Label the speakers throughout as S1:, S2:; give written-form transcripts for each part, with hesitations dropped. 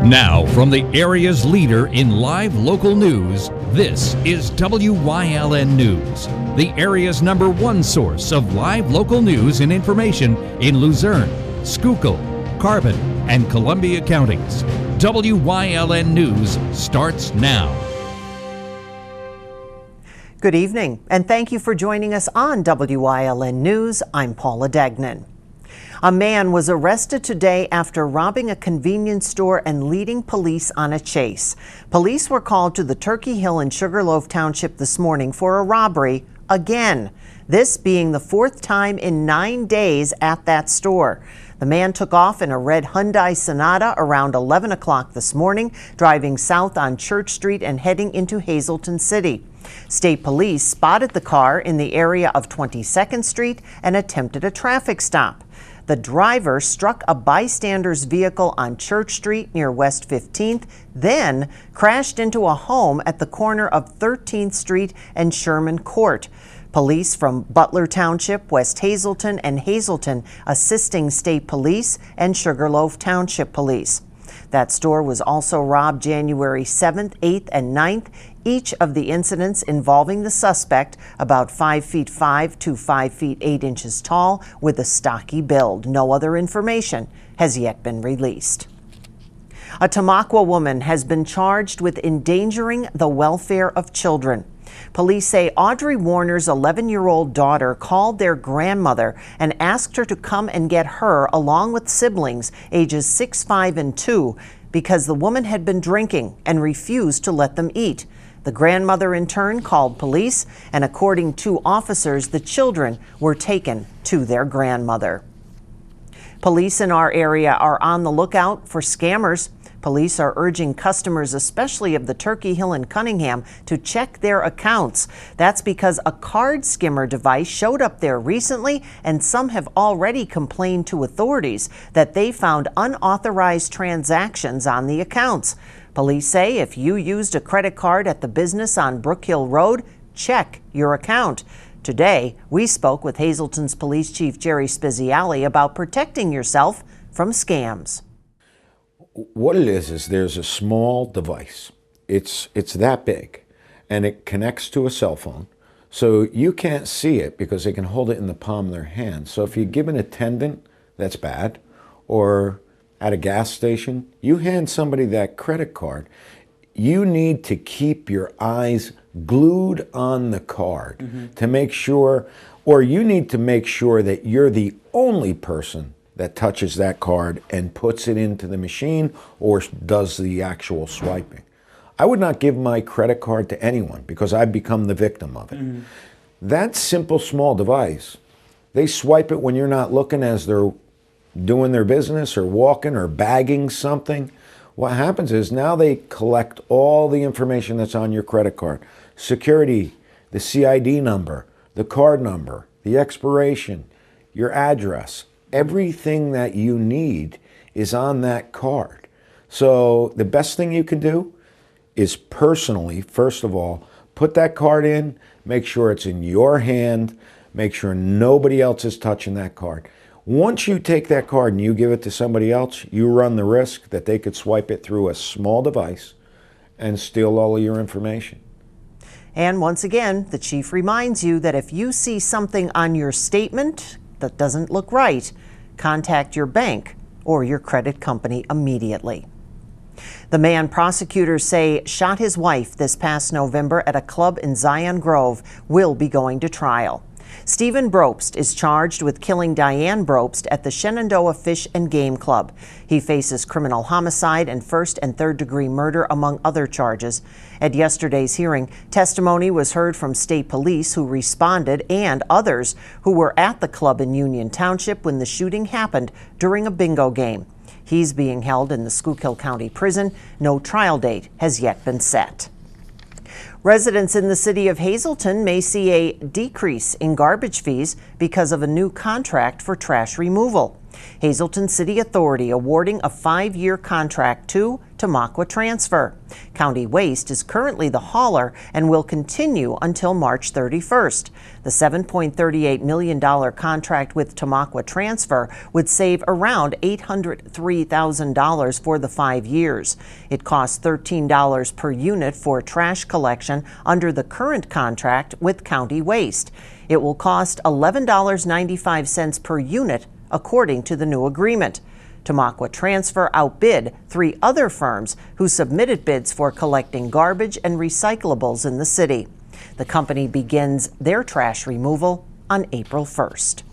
S1: Now, from the area's leader in live local news, this is WYLN News, the area's #1 source of live local news and information in Luzerne, Schuylkill, Carbon, and Columbia counties. WYLN News starts now.
S2: Good evening, and thank you for joining us on WYLN News. I'm Paula Degnan. A man was arrested today after robbing a convenience store and leading police on a chase. Police were called to the Turkey Hill in Sugarloaf Township this morning for a robbery again, this being the 4th time in 9 days at that store. The man took off in a red Hyundai Sonata around 11 o'clock this morning, driving south on Church Street and heading into Hazleton City. State police spotted the car in the area of 22nd Street and attempted a traffic stop. The driver struck a bystander's vehicle on Church Street near West 15th, then crashed into a home at the corner of 13th Street and Sherman Court. Police from Butler Township, West Hazleton, and Hazleton assisting state police and Sugarloaf Township police. That store was also robbed January 7th, 8th, and 9th, each of the incidents involving the suspect, about 5'5" to 5'8" tall, with a stocky build. No other information has yet been released. A Tamaqua woman has been charged with endangering the welfare of children. Police say Audrey Warner's 11-year-old daughter called their grandmother and asked her to come and get her along with siblings ages 6, 5, and 2 because the woman had been drinking and refused to let them eat. The grandmother in turn called police, and according to officers, the children were taken to their grandmother. Police in our area are on the lookout for scammers. Police are urging customers, especially of the Turkey Hill and Cunningham, to check their accounts. That's because a card skimmer device showed up there recently, and some have already complained to authorities that they found unauthorized transactions on the accounts. Police say if you used a credit card at the business on Brook Hill Road, check your account. Today, we spoke with Hazleton's Police Chief Jerry Speziale about protecting yourself from scams.
S3: What it is there's a small device. It's that big, and it connects to a cell phone. So you can't see it because they can hold it in the palm of their hand. So if you give an attendant, that's bad, or at a gas station, you hand somebody that credit card, you need to keep your eyes glued on the card to make sure, or you need to make sure that you're the only person that touches that card and puts it into the machine or does the actual swiping. I would not give my credit card to anyone because I've become the victim of it. That simple small device, they swipe it when you're not looking as they're doing their business or walking or bagging something. What happens is now they collect all the information that's on your credit card. Security, the CID number, the card number, the expiration, your address. Everything that you need is on that card. So the best thing you can do is personally, first of all, put that card in, make sure it's in your hand, make sure nobody else is touching that card. Once you take that card and you give it to somebody else, you run the risk that they could swipe it through a small device and steal all of your information.
S2: And once again, the chief reminds you that if you see something on your statement that doesn't look right, contact your bank or your credit company immediately. The man prosecutors say shot his wife this past November at a club in Zion Grove will be going to trial. Stephen Brobst is charged with killing Diane Brobst at the Shenandoah Fish and Game Club. He faces criminal homicide and first and third degree murder, among other charges. At yesterday's hearing, testimony was heard from state police who responded and others who were at the club in Union Township when the shooting happened during a bingo game. He's being held in the Schuylkill County Prison. No trial date has yet been set. Residents in the city of Hazleton may see a decrease in garbage fees because of a new contract for trash removal. Hazleton City Authority awarding a 5-year contract to Tamaqua transfer. County Waste is currently the hauler and will continue until March 31st. The $7.38 million contract with Tamaqua Transfer would save around $803,000 for the 5 years. It costs $13 per unit for trash collection under the current contract with County Waste. It will cost $11.95 per unit, according to the new agreement. Tamaqua Transfer outbid 3 other firms who submitted bids for collecting garbage and recyclables in the city. The company begins their trash removal on April 1st.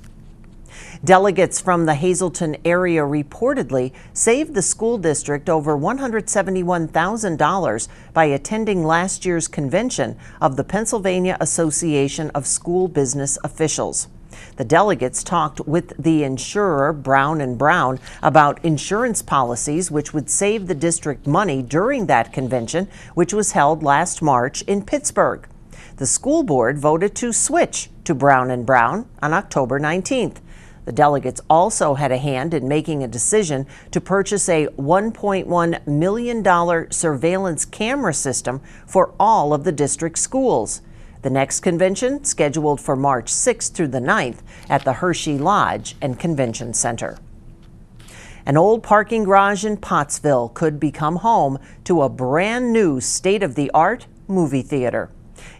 S2: Delegates from the Hazleton area reportedly saved the school district over $171,000 by attending last year's convention of the Pennsylvania Association of School Business Officials. The delegates talked with the insurer Brown & Brown about insurance policies which would save the district money during that convention, which was held last March in Pittsburgh. The school board voted to switch to Brown & Brown on October 19th. The delegates also had a hand in making a decision to purchase a $1.1 million surveillance camera system for all of the district schools. The next convention, scheduled for March 6th through the 9th at the Hershey Lodge and Convention Center. An old parking garage in Pottsville could become home to a brand new state-of-the-art movie theater.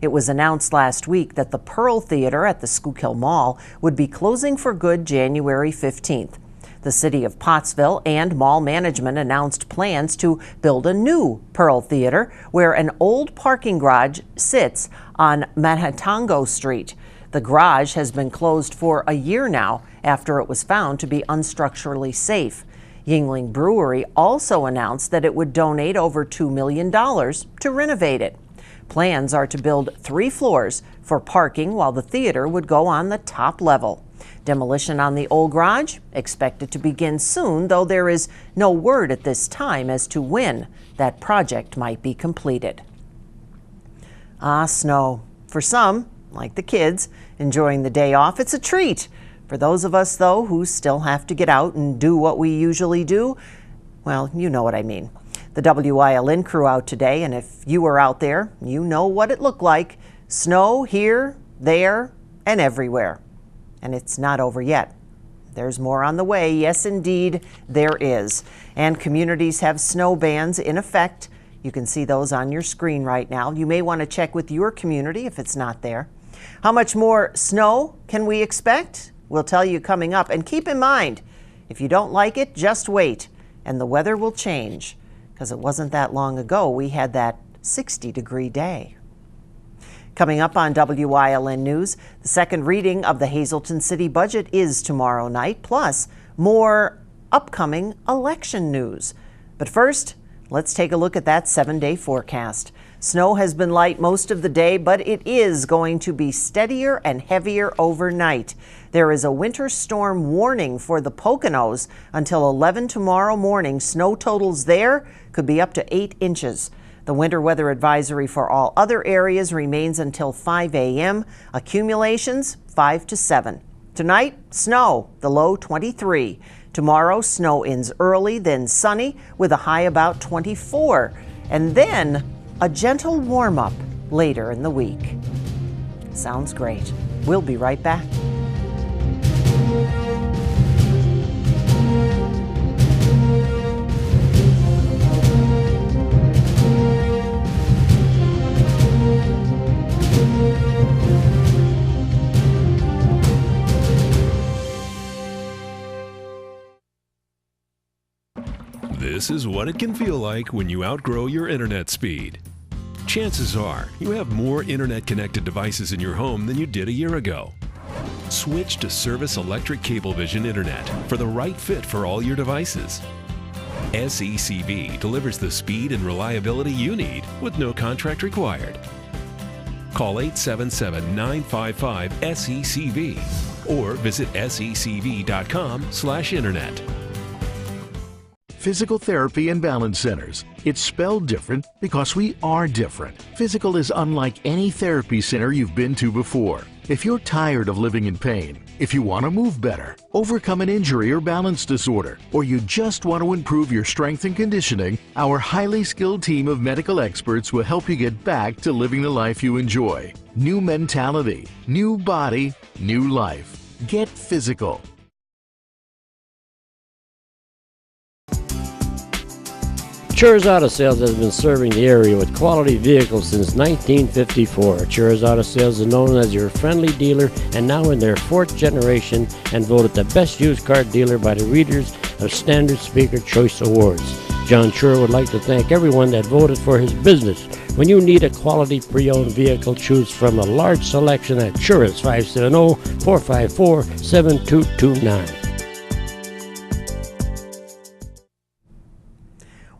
S2: It was announced last week that the Pearl Theater at the Schuylkill Mall would be closing for good January 15th. The city of Pottsville and mall management announced plans to build a new Pearl Theater where an old parking garage sits on Manhattango Street. The garage has been closed for a year now after it was found to be unstructurally safe. Yuengling Brewery also announced that it would donate over $2 million to renovate it. Plans are to build 3 floors for parking while the theater would go on the top level. Demolition on the old garage expected to begin soon, though there is no word at this time as to when that project might be completed. Snow. For some, like the kids, enjoying the day off, it's a treat. For those of us, though, who still have to get out and do what we usually do, well, you know what I mean. The Wyln crew out today, and if you were out there, you know what it looked like. Snow here, there, and everywhere. And it's not over yet. There's more on the way. Yes, indeed, there is. And communities have snow bans in effect. You can see those on your screen right now. You may want to check with your community if it's not there. How much more snow can we expect? We'll tell you coming up. And keep in mind, if you don't like it, just wait, and the weather will change. Because it wasn't that long ago we had that 60-degree day. Coming up on Wyln News, the second reading of the Hazleton City Budget is tomorrow night, plus more upcoming election news. But first, let's take a look at that 7-day forecast. Snow has been light most of the day, but it is going to be steadier and heavier overnight. There is a winter storm warning for the Poconos until 11 tomorrow morning. Snow totals there could be up to 8 inches. The winter weather advisory for all other areas remains until 5 a.m. Accumulations 5 to 7. Tonight, snow, the low 23. Tomorrow, snow ends early, then sunny with a high about 24. And then a gentle warm-up later in the week. Sounds great. We'll be right back.
S4: This is what it can feel like when you outgrow your internet speed. Chances are you have more internet-connected devices in your home than you did a year ago. Switch to Service Electric Cablevision Internet for the right fit for all your devices. SECV delivers the speed and reliability you need with no contract required. Call 877-955-SECV or visit secv.com/internet.
S5: Physical Therapy and Balance Centers. It's spelled different because we are different. Physical is unlike any therapy center you've been to before. If you're tired of living in pain, if you want to move better, overcome an injury or balance disorder, or you just want to improve your strength and conditioning, our highly skilled team of medical experts will help you get back to living the life you enjoy. New mentality, new body, new life. Get physical.
S6: Chur's Auto Sales has been serving the area with quality vehicles since 1954. Chur's Auto Sales is known as your friendly dealer and now in their 4th generation and voted the best used car dealer by the readers of Standard Speaker Choice Awards. John Chur would like to thank everyone that voted for his business. When you need a quality pre-owned vehicle, choose from a large selection at Chur's 570-454-7229.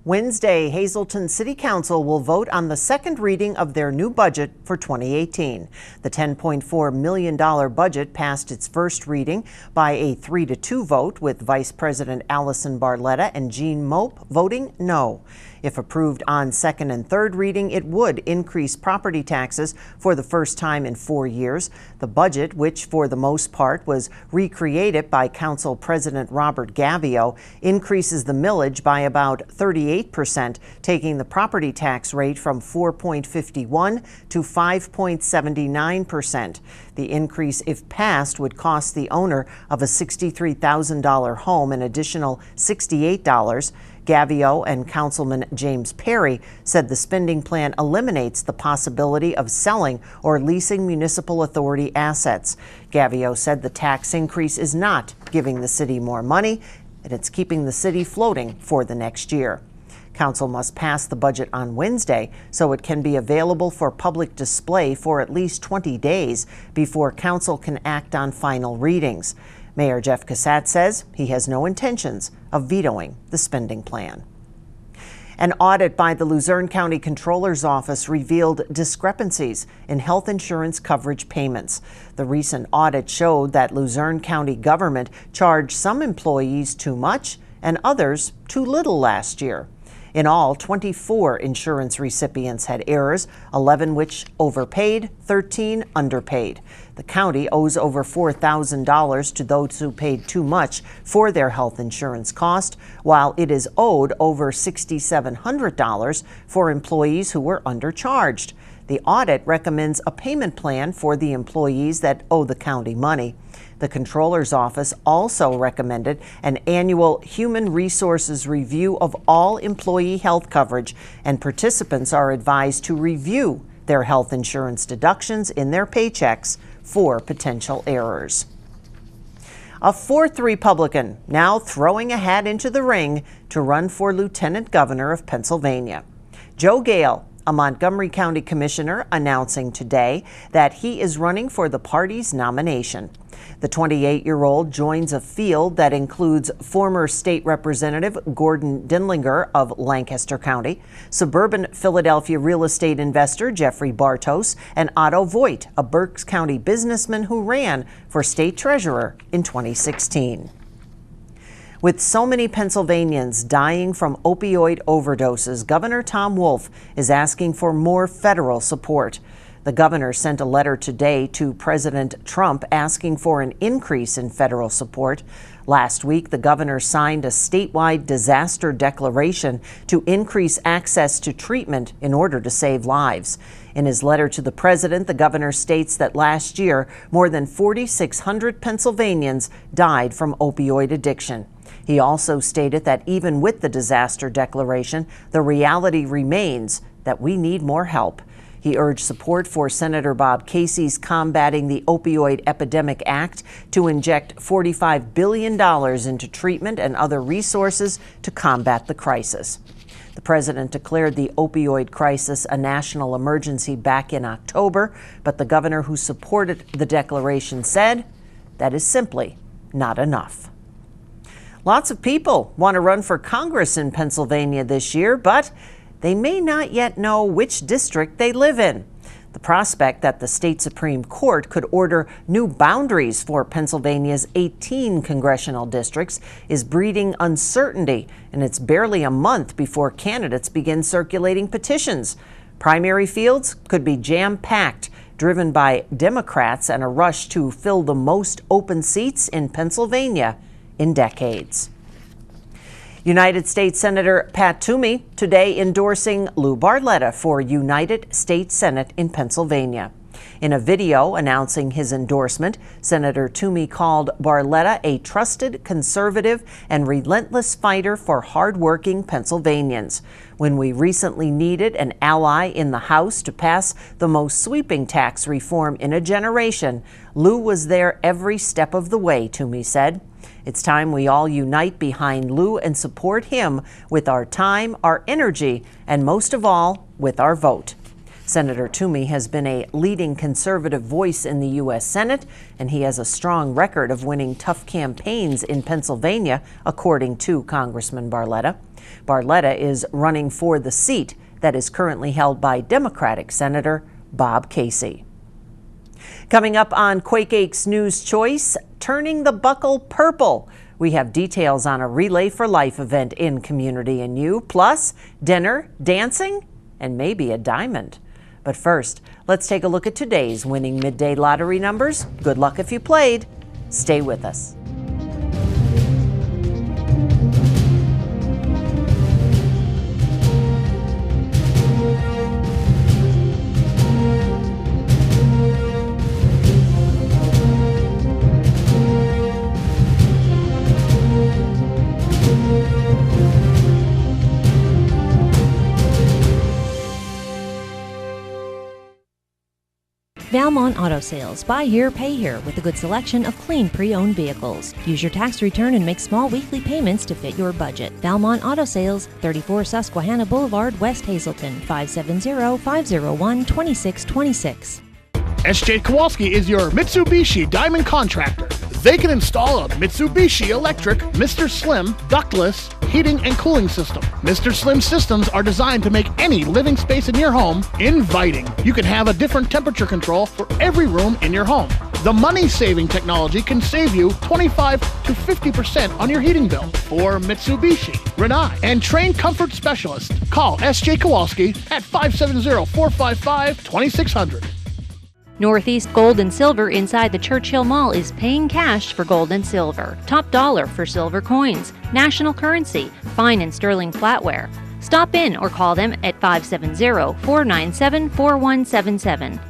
S2: Wednesday, Hazleton City Council will vote on the second reading of their new budget for 2018. The $10.4 million budget passed its first reading by a 3-2 vote, with Vice President Allison Barletta and Jean Mope voting no. If approved on second and third reading, it would increase property taxes for the first time in 4 years. The budget, which for the most part was recreated by Council President Robert Gavio, increases the millage by about 38%, taking the property tax rate from 4.51 to 5.79%. The increase, if passed, would cost the owner of a $63,000 home an additional $68. Gavio and Councilman James Perry said the spending plan eliminates the possibility of selling or leasing municipal authority assets. Gavio said the tax increase is not giving the city more money, and it's keeping the city floating for the next year. Council must pass the budget on Wednesday so it can be available for public display for at least 20 days before Council can act on final readings. Mayor Jeff Cassatt says he has no intentions of vetoing the spending plan. An audit by the Luzerne County Controller's Office revealed discrepancies in health insurance coverage payments. The recent audit showed that Luzerne County government charged some employees too much and others too little last year. In all, 24 insurance recipients had errors, 11 which overpaid, 13 underpaid. The county owes over $4,000 to those who paid too much for their health insurance cost, while it is owed over $6,700 for employees who were undercharged. The audit recommends a payment plan for the employees that owe the county money. The Controller's Office also recommended an annual human resources review of all employee health coverage, and participants are advised to review their health insurance deductions in their paychecks for potential errors. A 4th Republican now throwing a hat into the ring to run for Lieutenant Governor of Pennsylvania. Joe Gayle, a Montgomery County Commissioner, announcing today that he is running for the party's nomination. The 28-year-old joins a field that includes former state representative Gordon Dindlinger of Lancaster County, suburban Philadelphia real estate investor Jeffrey Bartos, and Otto Voigt, a Berks County businessman who ran for state treasurer in 2016. With so many Pennsylvanians dying from opioid overdoses, Governor Tom Wolf is asking for more federal support. The governor sent a letter today to President Trump asking for an increase in federal support. Last week, the governor signed a statewide disaster declaration to increase access to treatment in order to save lives. In his letter to the president, the governor states that last year, more than 4,600 Pennsylvanians died from opioid addiction. He also stated that even with the disaster declaration, the reality remains that we need more help. He urged support for Senator Bob Casey's Combating the Opioid Epidemic Act to inject $45 billion into treatment and other resources to combat the crisis. The president declared the opioid crisis a national emergency back in October, but the governor who supported the declaration said that is simply not enough. Lots of people want to run for Congress in Pennsylvania this year, but they may not yet know which district they live in. The prospect that the state Supreme Court could order new boundaries for Pennsylvania's 18 congressional districts is breeding uncertainty, and it's barely a month before candidates begin circulating petitions. Primary fields could be jam-packed driven by Democrats and a rush to fill the most open seats in Pennsylvania in decades. United States Senator Pat Toomey today endorsing Lou Barletta for United States Senate in Pennsylvania. In a video announcing his endorsement, Senator Toomey called Barletta a trusted conservative and relentless fighter for hardworking Pennsylvanians. When we recently needed an ally in the House to pass the most sweeping tax reform in a generation, Lou was there every step of the way, Toomey said. It's time we all unite behind Lou and support him with our time, our energy, and most of all, with our vote. Senator Toomey has been a leading conservative voice in the U.S. Senate, and he has a strong record of winning tough campaigns in Pennsylvania, according to Congressman Barletta. Barletta is running for the seat that is currently held by Democratic Senator Bob Casey. Coming up on Quake News Choice, turning the buckle purple. We have details on a Relay for Life event in Community and You, plus dinner, dancing, and maybe a diamond. But first, let's take a look at today's winning midday lottery numbers. Good luck if you played. Stay with us.
S7: Valmont Auto Sales. Buy here, pay here with a good selection of clean pre-owned vehicles. Use your tax return and make small weekly payments to fit your budget. Valmont Auto Sales, 34 Susquehanna Boulevard, West Hazleton, 570-501-2626.
S8: SJ Kowalski is your Mitsubishi Diamond Contractor. They can install a Mitsubishi electric Mr. Slim ductless heating and cooling system. Mr. Slim systems are designed to make any living space in your home inviting. You can have a different temperature control for every room in your home. The money-saving technology can save you 25 to 50% on your heating bill. For Mitsubishi, Rinnai, and trained comfort specialist, call SJ Kowalski at 570-455-2600.
S7: Northeast Gold and Silver inside the Churchill Mall is paying cash for gold and silver. Top dollar for silver coins. National currency. Fine and sterling flatware. Stop in or call them at 570-497-4177.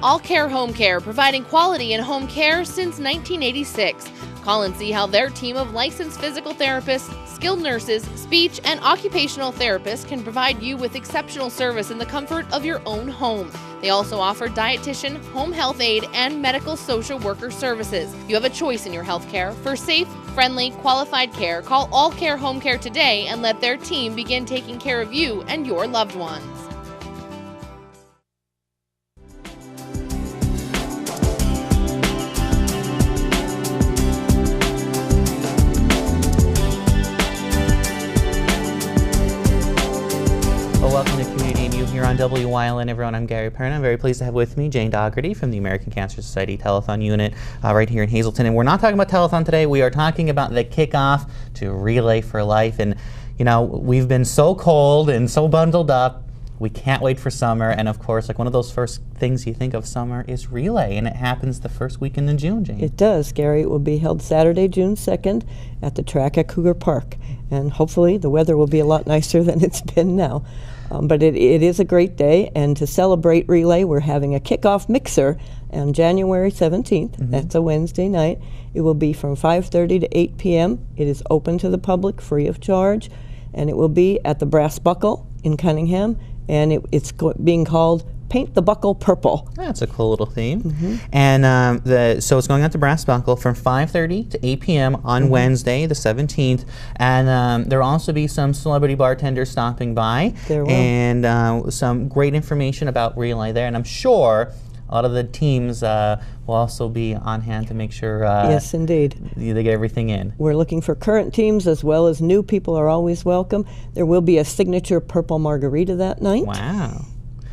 S9: All Care Home Care, providing quality in home care since 1986. Call and see how their team of licensed physical therapists, skilled nurses, speech, and occupational therapists can provide you with exceptional service in the comfort of your own home. They also offer dietitian, home health aide, and medical social worker services. You have a choice in your health care. For safe, friendly, qualified care, call All Care Home Care today and let their team begin taking care of you and your loved ones.
S10: Welcome to Community and You here on Wyln. Everyone, I'm Gary Perna. I'm very pleased to have with me Jane Dougherty from the American Cancer Society Telethon Unit right here in Hazleton. And we're not talking about telethon today. We are talking about the kickoff to Relay for Life. And, you know, we've been so cold and so bundled up. We can't wait for summer. And, of course, like one of those first things you think of summer is Relay. And it happens the first weekend in June, Jane.
S11: It does, Gary. It will be held Saturday, June 2nd at the track at Cougar Park. And hopefully the weather will be a lot nicer than it's been now. But it is a great day, and to celebrate Relay, we're having a kickoff mixer on January 17th. Mm-hmm. That's a Wednesday night. It will be from 5:30 to 8 p.m. It is open to the public, free of charge, and it will be at the Brass Buckle in Cunningham, and it's being called Paint the Buckle Purple.
S10: That's a cool little theme.
S11: Mm-hmm.
S10: And so it's going out to Brass Buckle from 5:30 to 8 p.m. on
S11: Mm-hmm.
S10: Wednesday, the 17th. And there will also be some celebrity bartenders stopping by.
S11: There will.
S10: And some great information about Relay there. And I'm sure a lot of the teams will also be on hand to make sure
S11: yes, indeed.
S10: They get everything in.
S11: We're looking for current teams as well as new people are always welcome. There will be a signature purple margarita that night.
S10: Wow.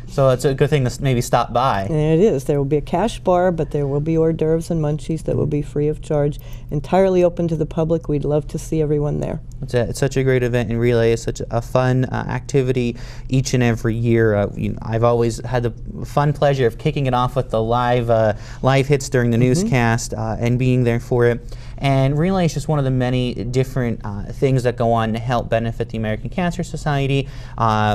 S10: So it's a good thing to maybe stop by.
S11: And it is. There will be a cash bar, but there will be hors d'oeuvres and munchies that will be free of charge, entirely open to the public. We'd love to see everyone there.
S10: It's such a great event, and Relay is such a fun activity each and every year. I've always had the fun pleasure of kicking it off with the live hits during the newscast and being there for it. And Relay is just one of the many different things that go on to help benefit the American Cancer Society.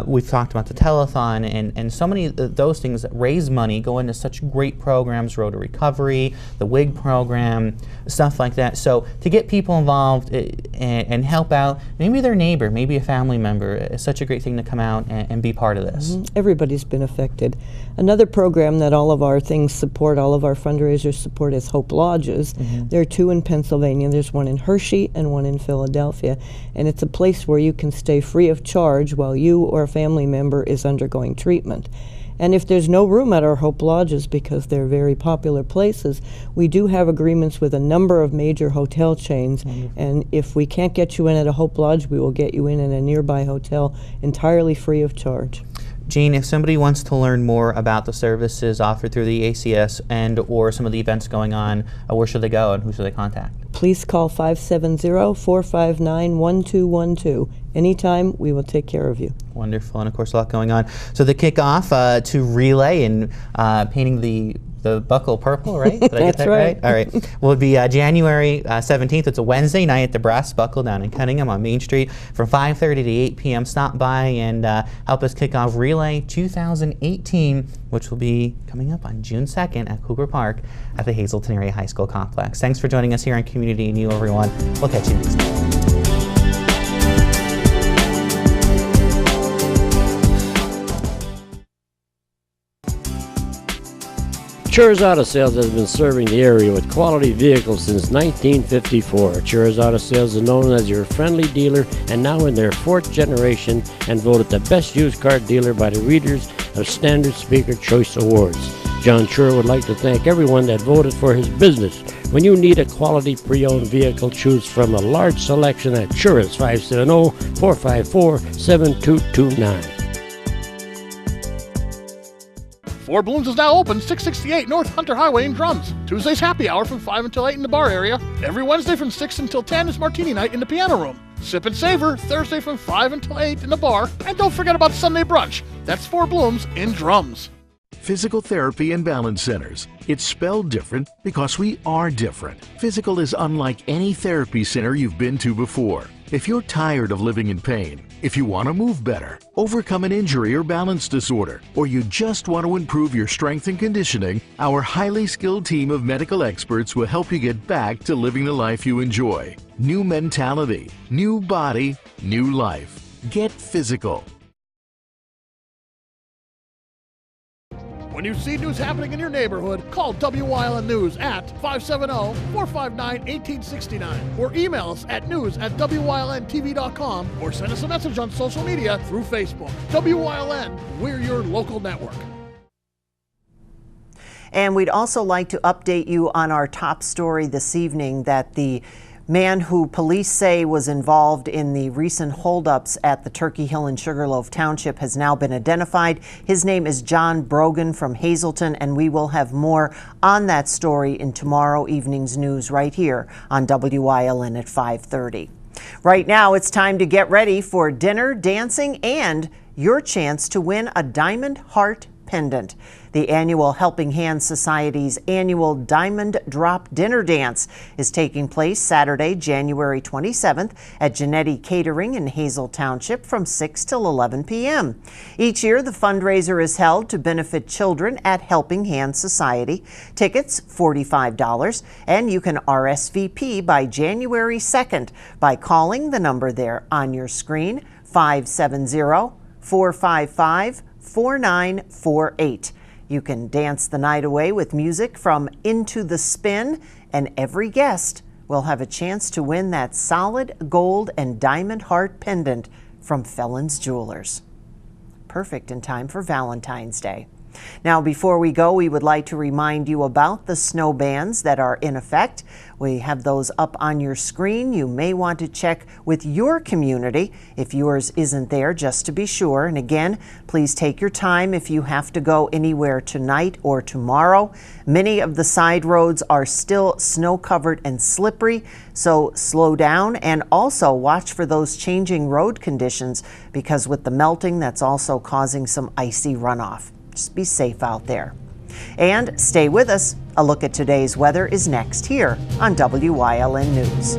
S10: We've talked about the telethon, and so many of those things that raise money go into such great programs, Road to Recovery, the WIG program, stuff like that. So to get people involved and help out, maybe their neighbor, maybe a family member, it's such a great thing to come out and be part of this.
S11: Everybody's been affected. Another program that all of our things support, all of our fundraisers support, is Hope Lodges. There are 2 in Pennsylvania. There's one in Hershey and one in Philadelphia. And it's a place where you can stay free of charge while you or a family member is undergoing treatment. And if there's no room at our Hope Lodges, because they're very popular places, we do have agreements with a number of major hotel chains. And if we can't get you in at a Hope Lodge, we will get you in a nearby hotel entirely free of charge.
S10: Jane, if somebody wants to learn more about the services offered through the ACS and or some of the events going on, where should they go and who should they contact?
S11: Please call 570-459-1212. Anytime, we will take care of you.
S10: Wonderful, and of course a lot going on. So the kickoff to Relay and painting the buckle purple, right? Did I get that right? All right. Will be January 17th. It's a Wednesday night at the Brass Buckle down in Cunningham on Main Street from 5:30 to 8 p.m. Stop by and help us kick off Relay 2018, which will be coming up on June 2nd at Cougar Park at the Hazleton Area High School Complex. Thanks for joining us here on Community New, everyone. We'll catch you next time.
S6: Chur's Auto Sales has been serving the area with quality vehicles since 1954. Chur's Auto Sales is known as your friendly dealer and now in their 4th generation and voted the best used car dealer by the readers of Standard Speaker Choice Awards. John Chur would like to thank everyone that voted for his business. When you need a quality pre-owned vehicle, choose from a large selection at Chur's 570-454-7229.
S8: Four Blooms is now open, 668 North Hunter Highway in Drums. Tuesday's happy hour from 5 until 8 in the bar area. Every Wednesday from 6 until 10 is martini night in the piano room. Sip and Savor, Thursday from 5 until 8 in the bar. And don't forget about Sunday brunch. That's Four Blooms in Drums.
S5: Physical Therapy and Balance Centers. It's spelled different because we are different. Physical is unlike any therapy center you've been to before. If you're tired of living in pain, if you want to move better, overcome an injury or balance disorder, or you just want to improve your strength and conditioning, our highly skilled team of medical experts will help you get back to living the life you enjoy. New mentality, new body, new life. Get physical.
S8: When you see news happening in your neighborhood, call WYLN News at 570-459-1869 or email us at news@wylntv.com or send us a message on social media through Facebook. WYLN, we're your local network.
S2: And we'd also like to update you on our top story this evening that the man who police say was involved in the recent holdups at the Turkey Hill and Sugarloaf Township has now been identified. His name is John Brogan from Hazleton, and we will have more on that story in tomorrow evening's news right here on WYLN at 5:30. Right now, it's time to get ready for dinner, dancing, and your chance to win a Diamond Heart pendant. The annual Helping Hands Society's annual Diamond Drop Dinner Dance is taking place Saturday, January 27th at Genetti Catering in Hazel Township from 6 till 11 p.m. Each year, the fundraiser is held to benefit children at Helping Hands Society. Tickets, $45, and you can RSVP by January 2nd by calling the number there on your screen, 570-455-4948. You can dance the night away with music from Into the Spin, and every guest will have a chance to win that solid gold and diamond heart pendant from Felons Jewelers. Perfect in time for Valentine's Day. Now, before we go, we would like to remind you about the snow bans that are in effect. We have those up on your screen. You may want to check with your community if yours isn't there, just to be sure. And again, please take your time if you have to go anywhere tonight or tomorrow. Many of the side roads are still snow-covered and slippery, so slow down and also watch for those changing road conditions, because with the melting, that's also causing some icy runoff. Just be safe out there. And stay with us. A look at today's weather is next here on WYLN News.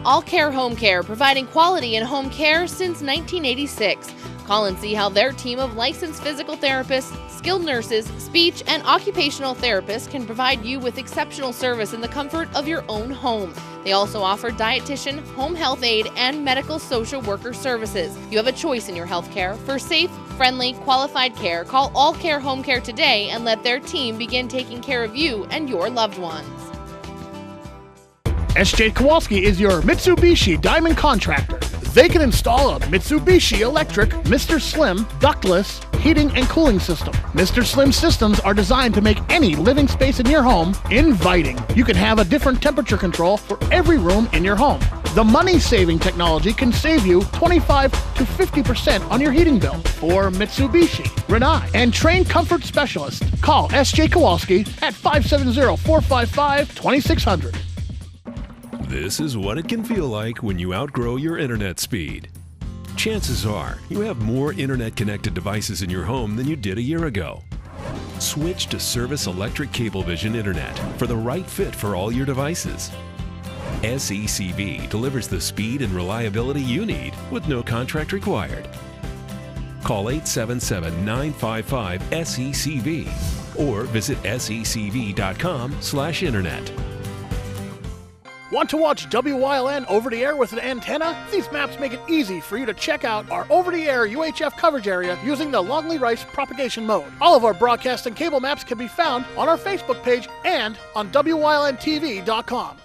S9: All Care Home Care, providing quality in home care since 1986. Call and see how their team of licensed physical therapists, skilled nurses, speech, and occupational therapists can provide you with exceptional service in the comfort of your own home. They also offer dietitian, home health aide, and medical social worker services. You have a choice in your health care. For safe, friendly, qualified care, call All Care Home Care today and let their team begin taking care of you and your loved ones.
S8: S.J. Kowalski is your Mitsubishi Diamond Contractor. They can install a Mitsubishi electric Mr. Slim ductless heating and cooling system. Mr. Slim systems are designed to make any living space in your home inviting. You can have a different temperature control for every room in your home. The money-saving technology can save you 25 to 50% on your heating bill. For Mitsubishi, Rinnai, and trained comfort specialists, call S.J. Kowalski at 570-455-2600.
S4: This is what it can feel like when you outgrow your internet speed. Chances are you have more internet-connected devices in your home than you did a year ago. Switch to Service Electric Cablevision Internet for the right fit for all your devices. SECV delivers the speed and reliability you need with no contract required. Call 877-955-SECV or visit secv.com/internet.
S8: Want to watch WYLN over-the-air with an antenna? These maps make it easy for you to check out our over-the-air UHF coverage area using the Longley Rice propagation mode. All of our broadcast and cable maps can be found on our Facebook page and on WYLNTV.com.